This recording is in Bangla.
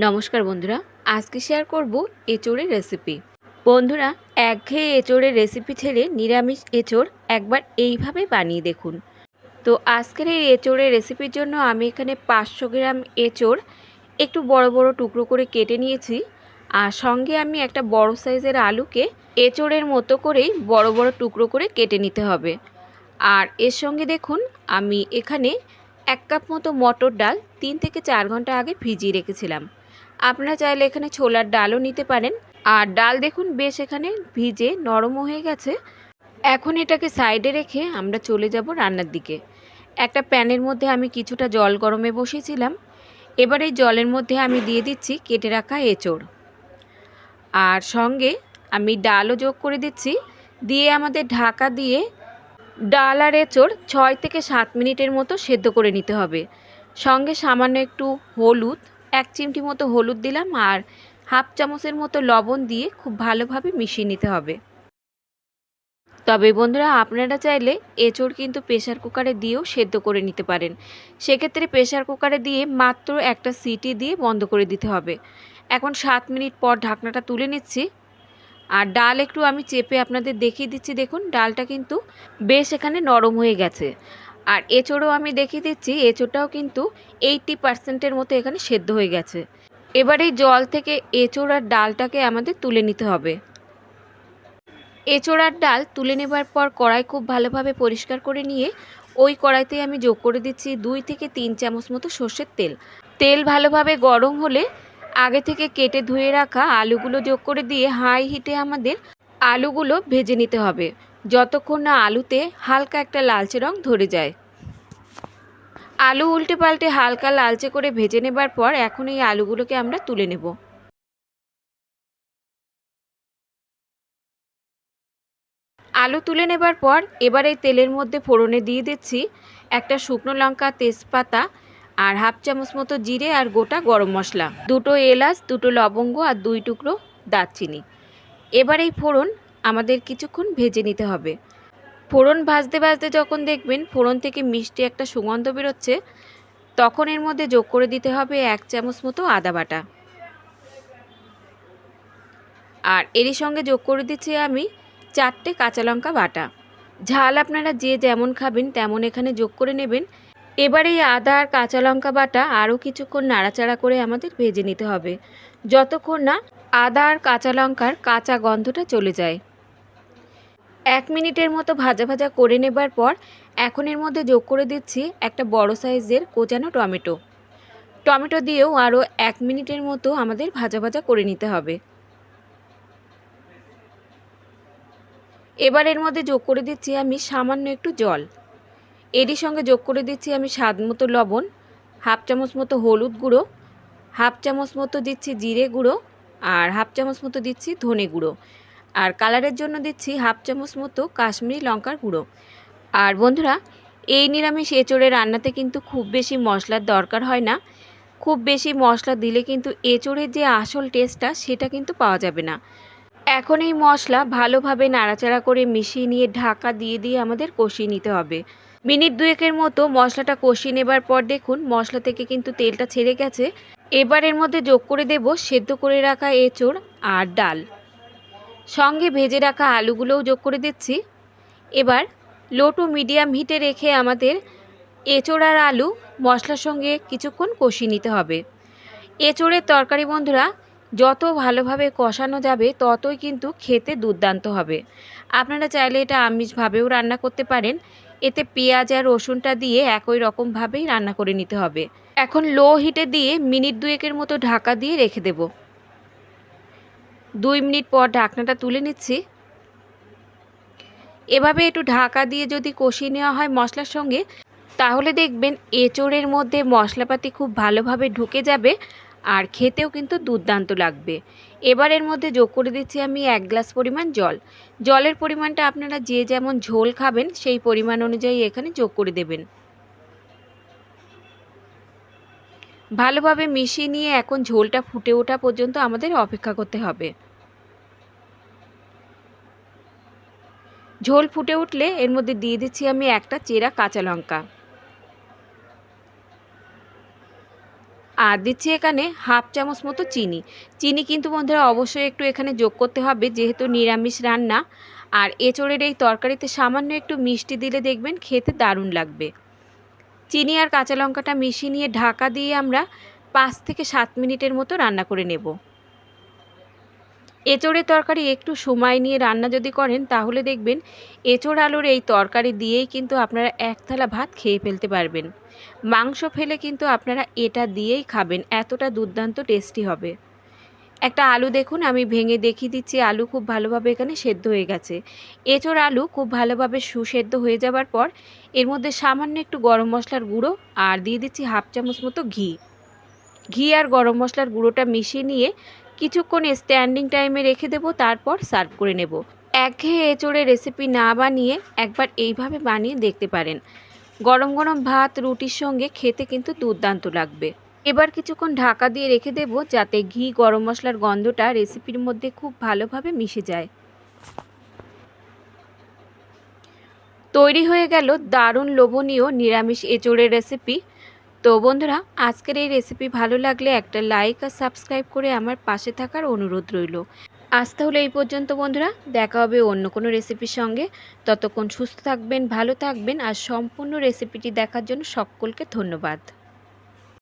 নমস্কার বন্ধুরা, আজকে শেয়ার করব এঁচোড়ের রেসিপি। বন্ধুরা, একঘেয়ে এঁচোড়ের রেসিপি ছেড়ে নিরামিষ এঁচোড় একবার এইভাবে বানিয়ে দেখুন। তো আজকের এই এঁচোড়ের রেসিপির জন্য আমি এখানে 500 গ্রাম এঁচোড় একটু বড় বড় টুকরো করে কেটে নিয়েছি। আর সঙ্গে আমি একটা বড় সাইজের আলুকে এঁচোড়ের মতো করেই বড় বড় টুকরো করে কেটে নিতে হবে। আর এর সঙ্গে দেখুন, আমি এখানে 1 কাপ মতো মটর ডাল 3 থেকে 4 ঘন্টা আগে ভিজিয়ে রেখেছিলাম। আপনারা চাইলে এখানে ছোলার ডালও নিতে পারেন। আর ডাল দেখুন বেশ এখানে ভিজে নরমও হয়ে গেছে। এখন এটাকে সাইডে রেখে আমরা চলে যাব রান্নার দিকে। একটা প্যানের মধ্যে আমি কিছুটা জল গরমে বসিয়েছিলাম। এবার এই জলের মধ্যে আমি দিয়ে দিচ্ছি কেটে রাখা এঁচোড়, আর সঙ্গে আমি ডালও যোগ করে দিচ্ছি। দিয়ে আমাদের ঢাকা দিয়ে ডাল আর এঁচোড় 6 থেকে 7 মিনিটের মতো সেদ্ধ করে নিতে হবে। সঙ্গে সামান্য একটু হলুদ, 1 চিমটি মতো হলুদ দিলাম, আর হাফ চামচের মতো লবণ দিয়ে খুব ভালোভাবে মিশিয়ে নিতে হবে। তবে বন্ধুরা, আপনারা চাইলে এঁচোড় কিন্তু প্রেসার কুকারে দিয়েও সেদ্ধ করে নিতে পারেন। সেক্ষেত্রে প্রেসার কুকারে দিয়ে মাত্র একটা সিটি দিয়ে বন্ধ করে দিতে হবে। এখন 7 মিনিট পর ঢাকনাটা তুলে নিচ্ছি। আর ডাল একটু আমি চেপে আপনাদের দেখিয়ে দিচ্ছি। দেখুন ডালটা কিন্তু বেশ এখানে নরম হয়ে গেছে। আর এঁচোড়ও আমি দেখিয়ে দিচ্ছি, এঁচোড়টাও কিন্তু 80% মতো এখানে সেদ্ধ হয়ে গেছে। এবার এই জল থেকে এঁচোড় আর ডালটাকে আমাদের তুলে নিতে হবে। এঁচোড় আর ডাল তুলে নেবার পর কড়াই খুব ভালোভাবে পরিষ্কার করে নিয়ে ওই কড়াইতে আমি যোগ করে দিচ্ছি 2 থেকে 3 চামচ মতো সর্ষের তেল। তেল ভালোভাবে গরম হলে আগে থেকে কেটে ধুয়ে রাখা আলুগুলো যোগ করে দিয়ে হাই হিটে আমাদের আলুগুলো ভেজে নিতে হবে, যতক্ষণ না আলুতে হালকা একটা লালচে রং ধরে যায়। আলু উল্টে পাল্টে হালকা লালচে করে ভেজে নেবার পর এখন এই আলুগুলোকে আমরা তুলে নেব। আলু তুলে নেবার পর এবার এই তেলের মধ্যে ফোড়নে দিয়ে দিচ্ছি একটা শুকনো লঙ্কা, তেজপাতা, আর হাফ চামচ মতো জিরে আর গোটা গরম মশলা, 2টো এলাচ, 2টো লবঙ্গ আর 2 টুকরো দারচিনি। এবার এই ফোড়ন আমাদের কিছুক্ষণ ভেজে নিতে হবে। ফোড়ন ভাজতে ভাজতে যখন দেখবেন ফোড়ন থেকে মিষ্টি একটা সুগন্ধ বেরোচ্ছে, তখন এর মধ্যে যোগ করে দিতে হবে 1 চামচ মতো আদা বাটা। আর এরই সঙ্গে যোগ করে দিচ্ছি আমি 4টে কাঁচা লঙ্কা বাটা। ঝাল আপনারা যে যেমন খাবেন তেমন এখানে যোগ করে নেবেন। এবার এই আদা আর কাঁচা লঙ্কা বাটা আরও কিছুক্ষণ নাড়াচাড়া করে আমাদের ভেজে নিতে হবে, যতক্ষণ না আদা আর কাঁচা লঙ্কার কাঁচা গন্ধটা চলে যায়। 1 মিনিটের মতো ভাজা ভাজা করে নেবার পর এখন এর মধ্যে যোগ করে দিচ্ছি একটা বড় সাইজের কোচানো টমেটো। টমেটো দিয়েও আরও 1 মিনিটের মতো আমাদের ভাজা ভাজা করে নিতে হবে। এবার এর মধ্যে যোগ করে দিচ্ছি আমি সামান্য একটু জল। এরই সঙ্গে যোগ করে দিচ্ছি আমি স্বাদ মতো লবণ, হাফ চামচ মতো হলুদ গুঁড়ো, হাফ চামচ মতো দিচ্ছি জিরে গুঁড়ো, আর হাফ চামচ মতো দিচ্ছি ধনে গুঁড়ো, আর কালারের জন্য দিচ্ছি হাফ চামচ মতো কাশ্মীরি লঙ্কার গুঁড়ো। আর বন্ধুরা, এই নিরামিষ এঁচোড়ের রান্নাতে কিন্তু খুব বেশি মশলার দরকার হয় না। খুব বেশি মশলা দিলে কিন্তু এঁচোড়ের যে আসল টেস্টটা সেটা কিন্তু পাওয়া যাবে না। এখন এই মশলা ভালোভাবে নাড়াচাড়া করে মিশিয়ে নিয়ে ঢাকা দিয়ে দিয়ে আমাদের কষিয়ে নিতে হবে। মিনিট 2 মতো মশলাটা কষিয়ে নেবার পর দেখুন মশলা থেকে কিন্তু তেলটা ছেড়ে গেছে। এবার এর মধ্যে যোগ করে দেব সেদ্ধ করে রাখা এঁচোড় আর ডাল, সঙ্গে ভেজে রাখা আলুগুলোও যোগ করে দিচ্ছি। এবার লো টু মিডিয়াম হিটে রেখে আমাদের এঁচোড় আর আলু মশলার সঙ্গে কিছুক্ষণ কষিয়ে নিতে হবে। এঁচোড়ের তরকারি বন্ধুরা যত ভালোভাবে কষানো যাবে ততই কিন্তু খেতে দুর্দান্ত হবে। আপনারা চাইলে এটা আমিষভাবেও রান্না করতে পারেন। এতে পেঁয়াজ আর রসুনটা দিয়ে একই রকমভাবেই রান্না করে নিতে হবে। এখন লো হিটে দিয়ে মিনিট 2 মতো ঢাকা দিয়ে রেখে দেব। 2 মিনিট পর ঢাকনাটা তুলে নিচ্ছি। এভাবে একটু ঢাকা দিয়ে যদি কষিয়ে নেওয়া হয় মশলার সঙ্গে, তাহলে দেখবেন এঁচোড়ের মধ্যে মশলাপাতি খুব ভালোভাবে ঢুকে যাবে আর খেতেও কিন্তু দুর্দান্ত লাগবে। এবার এর মধ্যে যোগ করে দিচ্ছি আমি 1 গ্লাস পরিমাণ জল। জলের পরিমাণটা আপনারা যে যেমন ঝোল খাবেন সেই পরিমাণ অনুযায়ী এখানে যোগ করে দেবেন। ভালোভাবে মিশিয়ে নিয়ে এখন ঝোলটা ফুটে ওঠা পর্যন্ত আমাদের অপেক্ষা করতে হবে। ঝোল ফুটে উঠলে এর মধ্যে দিয়ে দিচ্ছি আমি একটা চেরা কাঁচা লঙ্কা। আর দিচ্ছি এখানে হাফ চামচ মতো চিনি। চিনি কিন্তু বন্ধুরা অবশ্যই একটু এখানে যোগ করতে হবে, যেহেতু নিরামিষ রান্না। আর এঁচোড়ের এই তরকারিতে সামান্য একটু মিষ্টি দিলে দেখবেন খেতে দারুণ লাগবে। চিনি আর কাঁচা লঙ্কাটা মিশিয়ে নিয়ে ঢাকা দিয়ে আমরা 5 থেকে 7 মিনিটের মতো রান্না করে নেব। এঁচোড়ের তরকারি একটু সময় নিয়ে রান্না যদি করেন তাহলে দেখবেন এঁচোড় আলুর এই তরকারি দিয়েই কিন্তু আপনারা এক থালা ভাত খেয়ে ফেলতে পারবেন। মাংস ফেলে কিন্তু আপনারা এটা দিয়েই খাবেন, এতটা দুর্দান্ত টেস্টি হবে। একটা আলু দেখুন আমি ভেঙে দেখিয়ে দিচ্ছি, আলু খুব ভালোভাবে এখানে সেদ্ধ হয়ে গেছে। এঁচোড় আলু খুব ভালোভাবে সুসেদ্ধ হয়ে যাবার পর এর মধ্যে সামান্য একটু গরম মশলার গুঁড়ো আর দিয়ে দিচ্ছি হাফ চামচ মতো ঘি। ঘি আর গরম মশলার গুঁড়োটা মিশিয়ে নিয়ে কিছুক্ষণ স্ট্যান্ডিং টাইমে রেখে দেবো, তারপর সার্ভ করে নেব। একঘেয়ে এঁচোড়ের রেসিপি না বানিয়ে একবার এইভাবে বানিয়ে দেখতে পারেন। গরম গরম ভাত রুটির সঙ্গে খেতে কিন্তু দুর্দান্ত লাগবে। এবার কিছুক্ষণ ঢাকা দিয়ে রেখে দেব যাতে ঘি গরম মশলার গন্ধটা রেসিপির মধ্যে খুব ভালোভাবে মিশে যায়। তৈরি হয়ে গেল দারুণ লোভনীয় নিরামিষ এঁচোড়ের রেসিপি। তো বন্ধুরা, আজকের এই রেসিপি ভালো লাগলে একটা লাইক আর সাবস্ক্রাইব করে আমার পাশে থাকার অনুরোধ রইল। আজ তাহলে এই পর্যন্ত বন্ধুরা, দেখা হবে অন্য কোনো রেসিপির সঙ্গে। ততক্ষণ সুস্থ থাকবেন, ভালো থাকবেন আর সম্পূর্ণ রেসিপিটি দেখার জন্য সকলকে ধন্যবাদ।